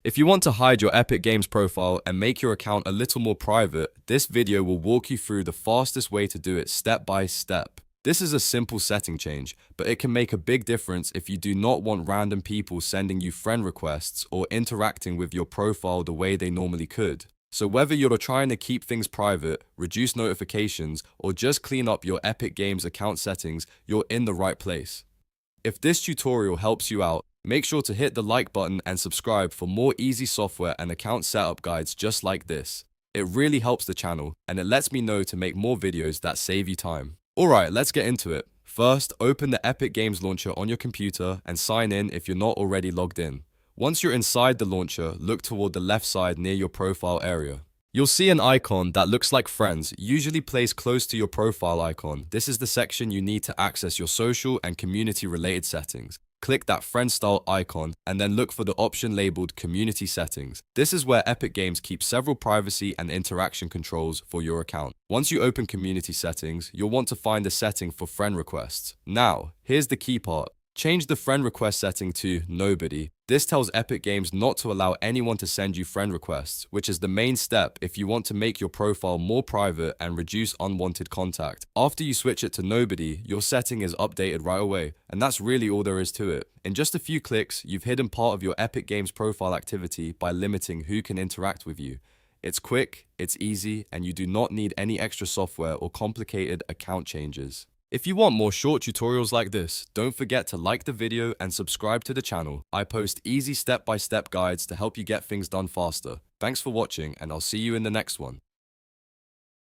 If you want to hide your Epic Games profile and make your account a little more private, this video will walk you through the fastest way to do it step by step. This is a simple setting change, but it can make a big difference if you do not want random people sending you friend requests or interacting with your profile the way they normally could. So whether you're trying to keep things private, reduce notifications, or just clean up your Epic Games account settings, you're in the right place. If this tutorial helps you out, make sure to hit the like button and subscribe for more easy software and account setup guides just like this. It really helps the channel, and it lets me know to make more videos that save you time. Alright, let's get into it. First, open the Epic Games launcher on your computer and sign in if you're not already logged in. Once you're inside the launcher, look toward the left side near your profile area. You'll see an icon that looks like friends, usually placed close to your profile icon. This is the section you need to access your social and community related settings. Click that friend style icon and then look for the option labeled community settings. This is where Epic Games keeps several privacy and interaction controls for your account. Once you open community settings, you'll want to find a setting for friend requests. Now, here's the key part. Change the friend request setting to nobody. This tells Epic Games not to allow anyone to send you friend requests, which is the main step if you want to make your profile more private and reduce unwanted contact. After you switch it to nobody, your setting is updated right away, and that's really all there is to it. In just a few clicks, you've hidden part of your Epic Games profile activity by limiting who can interact with you. It's quick, it's easy, and you do not need any extra software or complicated account changes. If you want more short tutorials like this, don't forget to like the video and subscribe to the channel. I post easy step-by-step guides to help you get things done faster. Thanks for watching, and I'll see you in the next one.